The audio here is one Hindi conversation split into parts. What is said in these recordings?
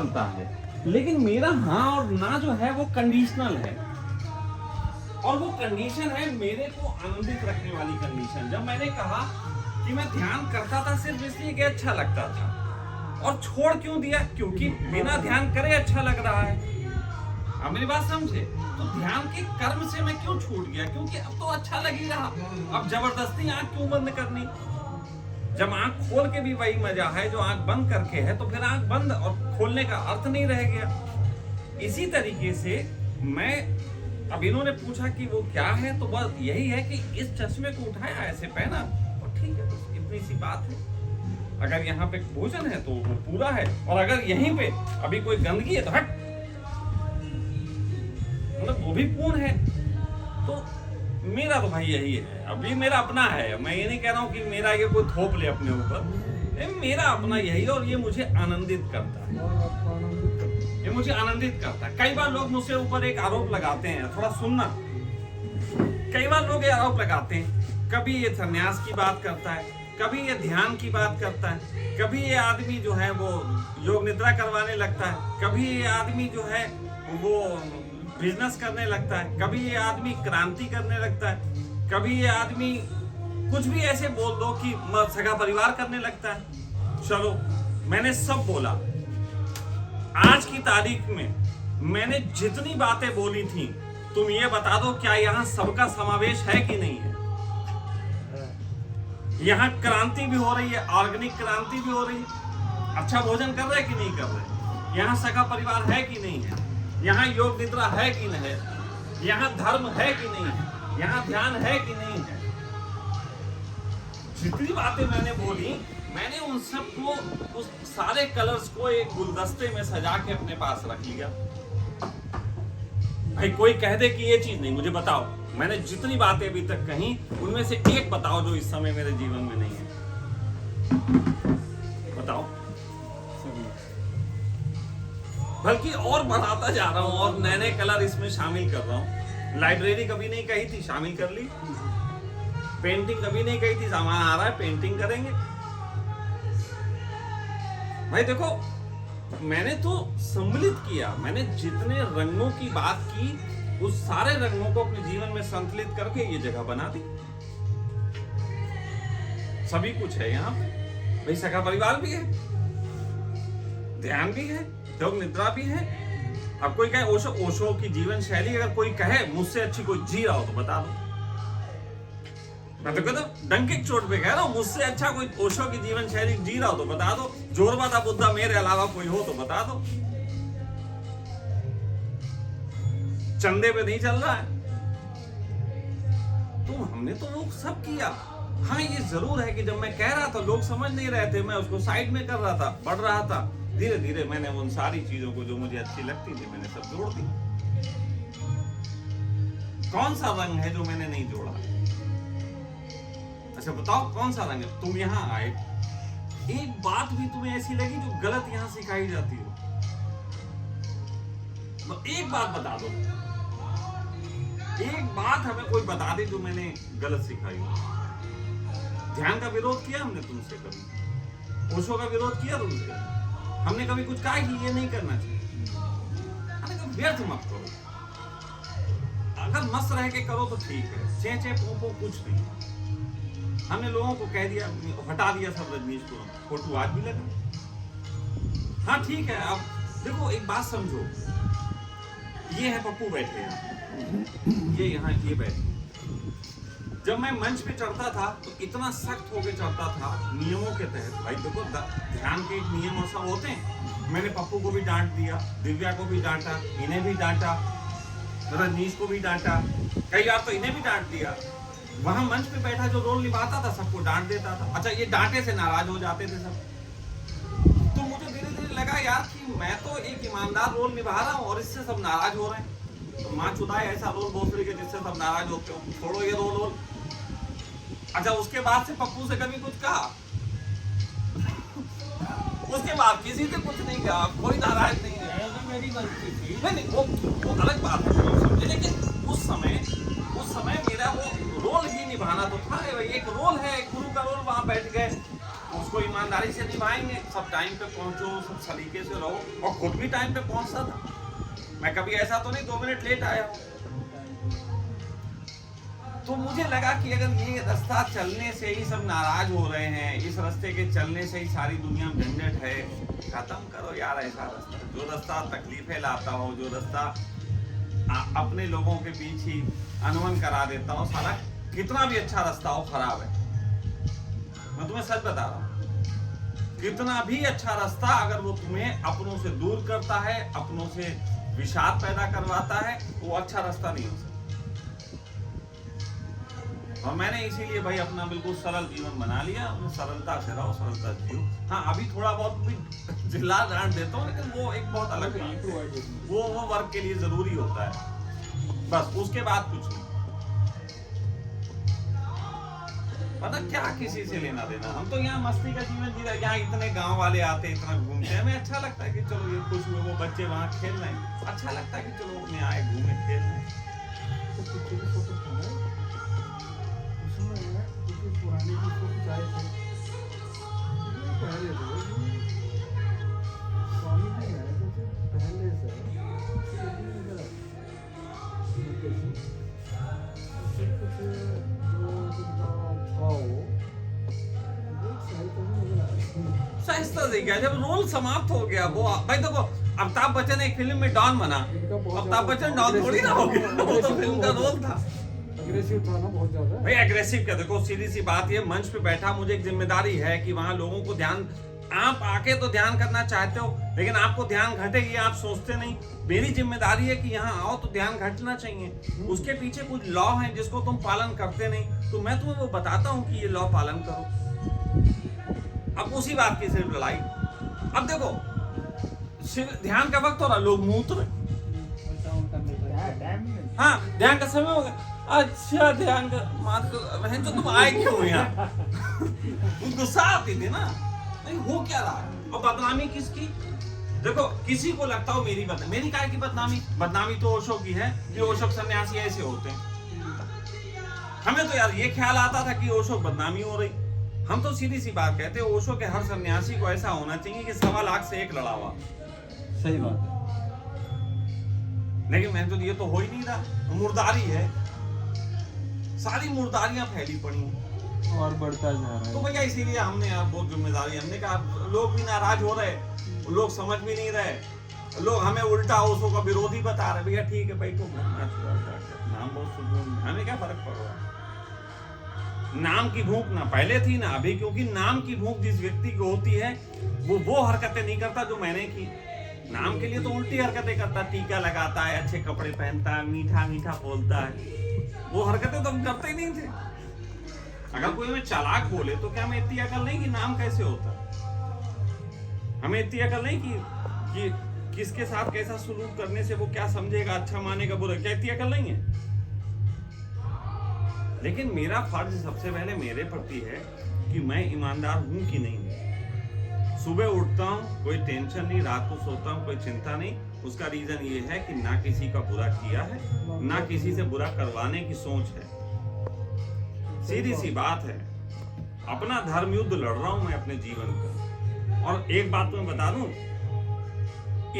चलता है, लेकिन मेरा हाँ और ना जो है वो कंडीशनल है। और वो कंडीशन है मेरे को आनंदित रखने वाली कंडीशन। जब मैंने कहा कि मैं ध्यान करता था सिर्फ इसलिए कि अच्छा लगता था, और छोड़ क्यों दिया? क्योंकि बिना ध्यान करे अच्छा लग रहा है। आप मेरी बात समझे? तो ध्यान के कर्म से मैं क्यों छूट गया? क्योंकि अब तो अच्छा लग ही रहा। अब जबरदस्ती आंख क्यों बंद करनी? जब आंख खोल के भी वही मजा है जो आंख बंद करके है, तो फिर आंख बंद और खोलने का अर्थ नहीं रह गया। इसी तरीके से मैं, अब इन्होंने पूछा कि वो क्या है, तो बस यही है कि इस चश्मे को उठाया, ऐसे पहना और ठीक है, बस इतनी सी बात है। अगर यहाँ पे भोजन है तो वो पूरा है, और अगर यहीं पे अभी कोई गंदगी है तो हट, मतलब वो भी पूर्ण है। तो मेरा तो भाई यही है, अभी मेरा अपना है। मैं ये नहीं कह रहा हूँ कि मेरा ये कोई थोप ले अपने ऊपर, मेरा अपना यही है, और ये मुझे आनंदित करता है, ये मुझे आनंदित करता है। कई बार लोग मुझसे ऊपर एक आरोप लगाते हैं, थोड़ा सुनना। कई बार लोग ये आरोप लगाते हैं, कभी ये सन्यास की बात करता है, कभी ये ध्यान की बात करता है, कभी ये आदमी जो है वो योग निद्रा करवाने लगता है, कभी ये आदमी जो है वो बिजनेस करने लगता है, कभी ये आदमी क्रांति करने लगता है, कभी ये आदमी कुछ भी ऐसे बोल दो कि सगा परिवार करने लगता है। चलो, मैंने सब बोला। आज की तारीख में मैंने जितनी बातें बोली थी, तुम ये बता दो क्या यहाँ सबका समावेश है कि नहीं है? यहाँ क्रांति भी हो रही है, ऑर्गेनिक क्रांति भी हो रही है, अच्छा भोजन कर रहे कि नहीं कर रहे? यहाँ सगा परिवार है कि नहीं है? यहाँ योग निद्रा है कि नहीं है? यहाँ धर्म है कि नहीं है? यहाँ ध्यान है कि नहीं है? जितनी बातें मैंने बोली, मैंने उन सब को, उस सारे कलर्स को एक गुलदस्ते में सजा के अपने पास रख लिया। भाई कोई कह दे कि ये चीज नहीं, मुझे बताओ। मैंने जितनी बातें अभी तक कही, उनमें से एक बताओ जो इस समय मेरे जीवन में नहीं है। बताओ। बल्कि और बढ़ाता जा रहा हूं, और नए नए कलर इसमें शामिल कर रहा हूं। लाइब्रेरी कभी नहीं कही थी, शामिल कर ली। पेंटिंग कभी नहीं कही थी, सामान आ रहा है, पेंटिंग करेंगे। भाई देखो, मैंने तो सम्मिलित किया। मैंने जितने रंगों की बात की, उस सारे रंगों को अपने जीवन में संतुलित करके ये जगह बना दी। सभी कुछ है यहाँ पे। भाई सगा परिवार भी है, ध्यान भी है, योग निद्रा भी है। अब कोई कहे ओशो की जीवन शैली, अगर कोई कहे मुझसे अच्छी कोई जी रहा हो तो बता दो। मैं तो कहता हूं, डंके की चोट पे कह रहा हूं, मुझसे अच्छा कोई ओशो की जीवन शैली जी रहा हो तो बता दो। जोरबा दा बुद्धा मेरे अलावा कोई हो तो बता दो। चंदे पे नहीं चल रहा है तो हमने तो वो सब किया। हाँ, ये जरूर है कि जब मैं कह रहा था लोग समझ नहीं रहे थे, मैं उसको साइड में कर रहा था, बढ़ रहा था। धीरे धीरे मैंने उन सारी चीजों को जो मुझे अच्छी लगती थी, मैंने सब जोड़ दी। कौन सा रंग है जो मैंने नहीं जोड़ा? अच्छा बताओ, कौन सा रंग है? तुम यहाँ आए, एक बात भी तुम्हें ऐसी लगी जो गलत यहाँ सिखाई जाती हो? तो एक बात बता दो, एक बात हमें कोई बता दे जो मैंने गलत सिखाई हो। ध्यान का विरोध किया हमने तुमसे? कभी ओशो का विरोध किया तुमसे? हमने कभी कुछ कहा कि ये नहीं करना चाहिए? व्यर्थ मत करो। अगर मस्त रह के करो तो ठीक है, चे चे पो पो कुछ नहीं। हमने लोगों को कह दिया, हटा दिया सब रजनीश को, फोटो आज भी लगा। हाँ ठीक है। अब देखो एक बात समझो, ये है पप्पू बैठे हैं, ये यहाँ ये बैठे। जब मैं मंच पे चढ़ता था तो इतना सख्त होके चढ़ता था नियमों के तहत। भाई देखो, ध्यान के एक नियम और सब होते हैं। मैंने पप्पू को भी डांट दिया, दिव्या को भी डांटा, इन्हें भी डांटा, रजनीश को भी डांटा, कई बार तो इन्हें भी डांट दिया। वहां मंच पे बैठा जो रोल निभाता था सबको डांट देता था। अच्छा, ये डांटे से नाराज हो जाते थे सब। तो मुझे धीरे धीरे लगा यार कि मैं तो एक ईमानदार रोल निभा रहा हूँ और इससे सब नाराज हो रहे हैं। तो माँ चुदाए ऐसा रोल भोसड़ी के जिससे सब नाराज होते हो, छोड़ो ये रोल। अच्छा, उसके बाद से पप्पू से कभी कुछ कहा? उसके बाद किसी से कुछ नहीं कहा, कोई नाराज नहीं है। मेरी गलती थी। नहीं, वो अलग बात है, लेकिन उस समय मेरा वो रोल ही निभाना तो था। एक रोल है, गुरु का रोल, वहां बैठ गए, उसको ईमानदारी से निभाएंगे, सब टाइम पे पहुंचो, सब सलीके से रहो, और खुद भी टाइम पे पहुंचता था। मैं कभी ऐसा तो नहीं 2 मिनट लेट आया हूं। तो मुझे लगा कि अगर ये रास्ता चलने से ही सब नाराज हो रहे हैं, इस रास्ते के चलने से ही सारी दुनिया में झंझट है, खत्म करो यार ऐसा रास्ता। जो रास्ता तकलीफें लाता हो, जो रास्ता अपने लोगों के बीच ही अनबन करा देता हो, साला कितना भी अच्छा रास्ता हो खराब है। मैं तुम्हें सच बता रहा हूँ, कितना भी अच्छा रास्ता अगर वो तुम्हें अपनों से दूर करता है, अपनों से विषाद पैदा करवाता है, वो अच्छा रास्ता नहीं हो सकता। और मैंने इसीलिए भाई अपना बिल्कुल सरल जीवन बना लिया। सरलता से रहो, सरलता से जियो। हाँ, अभी थोड़ा बहुत भी जिला डांट देता हूँ, लेकिन वो एक बहुत अलग बात है। वो वर्क के लिए जरूरी होता है, बस उसके बाद कुछ नहीं। पता क्या किसी से लेना देना। हम तो यहाँ मस्ती का जीवन जी रहे, यहाँ इतने गांव वाले आते हैं, इतना घूमते हैं, हमें अच्छा लगता है कि चलो ये खुश हुए, वो बच्चे वहाँ खेल रहे हैं, अच्छा लगता है कि चलो अपने आए घूमे खेल रहे हैं। पुराने की कुछ आए थे पहले तो स्वामी जी आए थे पहले से सहिष्णुता से क्या, जब रोल समाप्त हो गया वो भाई देखो, अमिताभ बच्चन एक फिल्म में डॉन बना, अमिताभ बच्चन डॉन थोड़ी ना हो गया, वो तो फिल्म का रोल था। एग्रेसिव था ना बहुत ज्यादा। भाई एग्रेसिव क्या, देखो सीधी सी बात, ये मंच पे बैठा मुझे एक जिम्मेदारी है कि वहां लोगों को ध्यान, आप आके तो ध्यान करना चाहते हो, लेकिन आपको ध्यान घटे ये आप सोचते नहीं। मेरी जिम्मेदारी है कि यहाँ आओ तो ध्यान घटना चाहिए। उसके पीछे कुछ लॉ है जिसको तुम पालन करते नहीं, तो मैं तुम्हें वो बताता हूँ कि ये लॉ पालन करो। अब उसी बात की सिर्फ लड़ाई। अब देखो ध्यान का वक्त हो रहा, लोग मूत्र, हाँ ध्यान का समय हो गया, अच्छा ध्यान का मात बहन तो तुम आए क्यों यहाँ? गुस्सा आती थी ना, नहीं हो क्या रहा है। और बदनामी किसकी? देखो किसी को लगता हो मेरी बदनामी, मेरी काय की बदनामी? बदनामी तो ओशो की है कि ओशो सन्यासी ऐसे होते हैं। हमें तो यार ये ख्याल आता था कि ओशो बदनामी हो रही। हम तो सीधी सी बात कहते हैं, ओशो के हर सन्यासी को ऐसा होना चाहिए कि 1.25 लाख से 1 लड़ा हुआ। सही बात है, लेकिन मैं तो ये तो हो ही नहीं रहा, मुर्दारी है, सारी मुर्दारियां फैली पड़ी हैं और बढ़ता जा रहा है। तो भैया इसीलिए हमने यार बहुत जिम्मेदारी, हमने कहा लोग भी नाराज हो रहे, लोग समझ भी नहीं रहे, लोग हमें उल्टा ओशो का विरोधी बता रहे। भैया ठीक है भाई, तो नाम बहुत सुकून, हमें क्या फर्क पड़ रहा है? नाम की भूख ना पहले थी ना अभी, क्योंकि नाम की भूख जिस व्यक्ति को होती है वो हरकतें नहीं करता जो मैंने की। नाम के लिए तो उल्टी हरकतें करता, टीका लगाता है, अच्छे कपड़े पहनता है, मीठा मीठा बोलता है, वो हरकतें तो हम करते ही नहीं थे। अगर कोई हमें चालाक बोले तो क्या हमें इतनी अकल नहीं कि नाम कैसे होता? हमें इतनी अकल नहीं कि किसके साथ कैसा सलूक करने से वो क्या समझेगा, अच्छा मानेगा, बुरा, क्या इतनी अकल नहीं है? लेकिन मेरा फर्ज सबसे पहले मेरे प्रति है कि मैं ईमानदार हूं कि नहीं। सुबह उठता हूं, कोई टेंशन नहीं, रात को सोता हूं, कोई चिंता नहीं। उसका रीजन ये है कि ना किसी का बुरा किया है, ना किसी से बुरा करवाने की सोच है। सीधी सी बात है, अपना धर्म युद्ध लड़ रहा हूं मैं अपने जीवन का। और एक बात मैं बता दूं,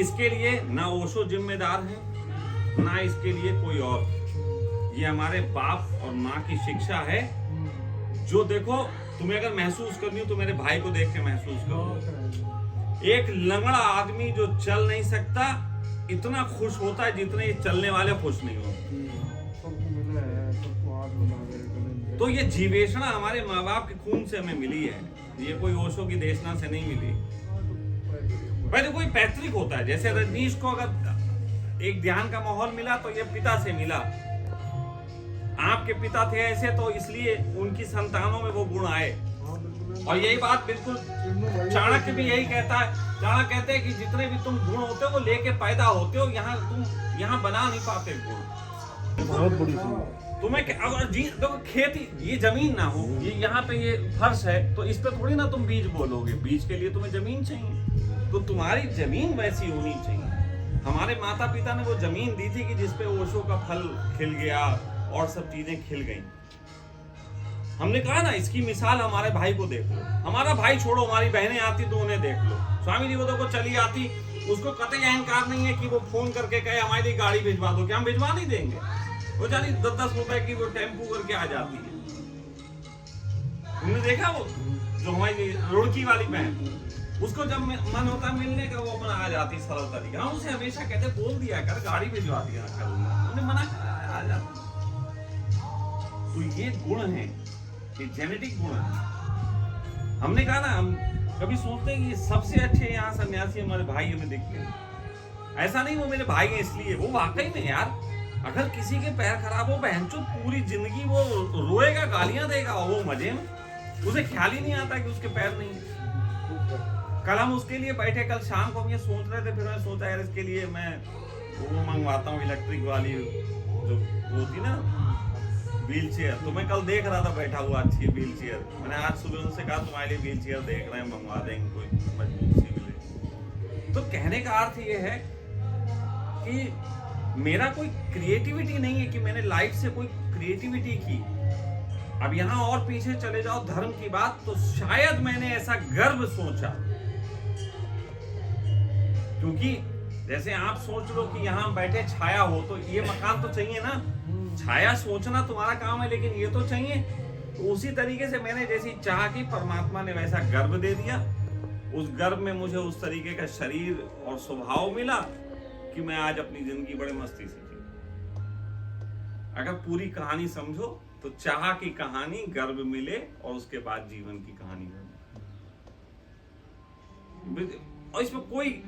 इसके लिए ना ओशो जिम्मेदार है, ना इसके लिए कोई और। ये हमारे बाप और माँ की शिक्षा है। जो देखो, तुम्हें अगर महसूस करनी हो तो मेरे भाई को देख के महसूस करो। एक लंगड़ा आदमी जो चल नहीं सकता इतना खुश होता है जितने ये चलने वाले खुश नहीं होते। तो ये जीवेशना हमारे माँ बाप के खून से हमें मिली है, ये कोई ओशो की देशना से नहीं मिली। पहले कोई पैतृक होता है, जैसे रजनीश को अगर एक ध्यान का माहौल मिला तो ये पिता से मिला। आपके पिता थे ऐसे तो इसलिए उनकी संतानों में वो गुण आए। और यही बात बिल्कुल चाणक्य भी यही कहता है। चाणक्य कहते हैं कि जितने भी तुम गुण होते हो वो लेके पैदा होते हो, यहाँ तुम यहाँ बना नहीं पाते गुण। बहुत बड़ी तुम्हें अगर देखो खेती, ये जमीन ना हो, ये यहाँ पे ये फर्श है तो इस पे थोड़ी ना तुम बीज बोलोगे, बीज के लिए तुम्हें जमीन चाहिए। तो तुम्हारी जमीन वैसी होनी चाहिए। हमारे माता पिता ने वो जमीन दी थी कि जिसपे ओशो का फल खिल गया और सब चीजें खिल गई। हमने कहा ना, इसकी मिसाल हमारे भाई को देख लो। हमारा भाई छोड़ो, हमारी बहनें आती तो उन्हें देख लो। स्वामी जी को चली आती, उसको कतई अहंकार नहीं है कि वो फोन करके कहे हमारे लिए गाड़ी भिजवा दो, क्या हम भिजवा नहीं देंगे? वो जानी 10-10 रुपए की वो टेम्पू करके आ जाती है। तुमने देखा वो जो हमारी रुड़की वाली बहन, उसको जब मन होता है मिलने का वो अपना आ जाती सरल तरीका। हम उसे हमेशा कहते बोल दिया कर गाड़ी भिजवा दिया करूंगा, उन्हें मना कर आ जाती। तो ये गुण है, ये जेनेटिक गुण है। हमने कहा ना, हम कभी सोचते हैं कि सबसे अच्छे यहाँ सन्यासी हमारे भाई हमें दिखते हैं। ऐसा नहीं वो मेरे भाई हैं इसलिए, वो वाकई में यार, अगर किसी के पैर खराब हो बहनचोद पूरी जिंदगी वो रोएगा, गालियां देगा, वो मजे में, उसे ख्याल ही नहीं आता कि उसके पैर नहीं है। कल हम उसके लिए बैठे, कल शाम को हम ये सोच रहे थे, फिर मैंने सोचा यार इसके लिए मैं वो मंगवाता हूँ इलेक्ट्रिक वाली जो होती ना व्हील चेयर। तो मैं कल देख रहा था बैठा हुआ अच्छी व्हील चेयर, मैंने आज सुबह उनसे कहा तुम्हारे लिए व्हील चेयर देख रहे हैं, मंगवा देंगे कोई मजबूत सी मिले। तो कहने का अर्थ ये है कि मेरा कोई क्रिएटिविटी नहीं है कि मैंने लाइफ से कोई क्रिएटिविटी की। अब यहाँ और पीछे चले जाओ धर्म की बात, तो शायद मैंने ऐसा गर्व सोचा, क्योंकि जैसे आप सोच लो कि यहाँ बैठे छाया हो, तो ये मकान तो चाहिए ना, छाया सोचना तुम्हारा काम है, लेकिन ये तो चाहिए। तो उसी तरीके से मैंने जैसी चाह की, परमात्मा ने वैसा गर्व दे दिया। उस गर्व में मुझे उस तरीके का शरीर और स्वभाव मिला कि मैं आज अपनी जिंदगी बड़े मस्ती से जी। अगर पूरी कहानी समझो तो चाह की कहानी, गर्व मिले और उसके बाद जीवन की कहानी बने। और इसमें कोई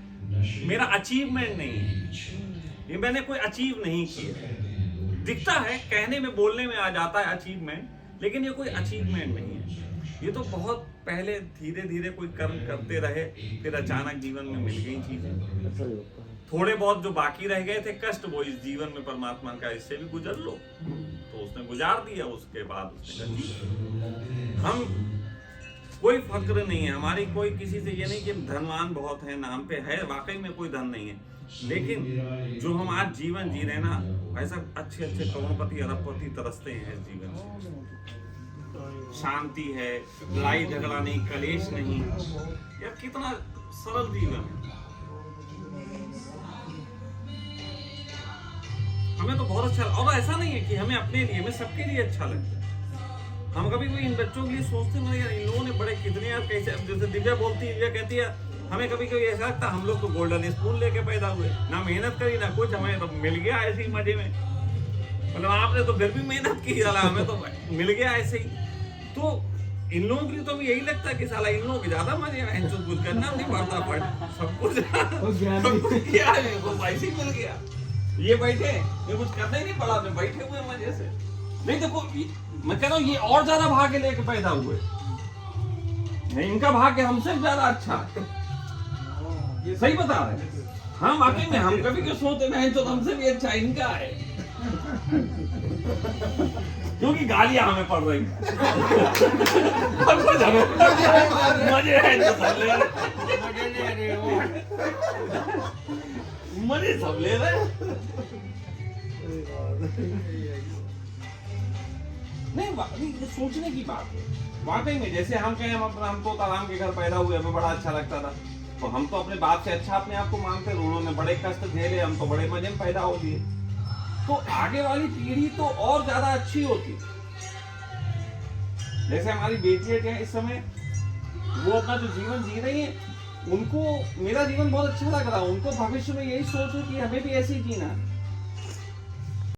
मेरा अचीवमेंट नहीं है, ये मैंने कोई अचीव नहीं किया। दिखता है, कहने में बोलने में आ जाता है अचीवमेंट, लेकिन ये कोई अचीवमेंट नहीं है। ये तो बहुत पहले धीरे धीरे कोई कर्म करते रहे, फिर अचानक जीवन में मिल गई चीजें। थोड़े बहुत जो बाकी रह गए थे कष्ट, वो इस जीवन में परमात्मा का इससे भी गुजर लो, तो उसने गुजार दिया। उसके बाद उसने कहा हम कोई फक्र नहीं है, हमारी कोई किसी से ये नहीं कि धनवान बहुत है, नाम पे है, वाकई में कोई धन नहीं है, लेकिन जो हम आज जीवन जी रहे ना, ऐसा अच्छे अच्छे करोड़पति अरबपति तरसते हैं इस जीवन से। शांति है, लड़ाई झगड़ा नहीं, कलेश नहीं, यार कितना सरल जीवन है। हमें तो बहुत अच्छा, और ऐसा नहीं है कि हमें अपने लिए, हमें सबके लिए अच्छा लगता है। हम कभी कोई इन बच्चों के लिए सोचते हैं यार इन लोगों ने बड़े कितने यार कैसे, जैसे दिव्या बोलती है, दिव्या कहती है हमें कभी कभी ऐसा लगता है हम लोग तो गोल्डन स्पून लेके पैदा हुए, ना मेहनत करी ना कुछ, हमें तो मिल गया ऐसे ही मजे में। मतलब आपने तो फिर भी मेहनत की, साला हमें तो मिल गया ऐसे ही। तो इन लोगों के लिए तो यही लगता है कि साला इन लोगों के ज्यादा मजे हैं, कुछ करना नहीं पड़ता, पड़ सब कुछ किया है, वो ऐसे ही मिल गया। ये बैठे, ये कुछ करना ही नहीं पड़ा, मैं बैठे हुए मजे से। नहीं देखो, मैं कह रहा हूँ ये और ज्यादा भाग्य लेके पैदा हुए, इनका भाग्य हमसे ज्यादा अच्छा है। ये सही बता रहे हम, वाकई में हम कभी क्यों सोचते हैं तो हमसे भी अच्छा इनका है, क्योंकि गालियां हमें पड़ रही मजे हैं तो सब ले मजे सब ले रहे। नहीं, ये सोचने की बात है वाकई में। जैसे हम कहें हम तो तालाम के घर पैदा हुए, हमें बड़ा अच्छा लगता था, तो हम तो अपने बाप से अच्छा अपने आप को मानते, उन्होंने बड़े कष्ट झेले, हम तो बड़े मजे में पैदा हो गए। तो आगे वाली पीढ़ी तो और ज्यादा अच्छी होती। जैसे हमारी बेटियां क्या इस समय वो अपना जो जीवन जी रही है, उनको मेरा जीवन बहुत अच्छा लग रहा है, उनको भविष्य में यही सोच है कि हमें भी ऐसे ही जीना है।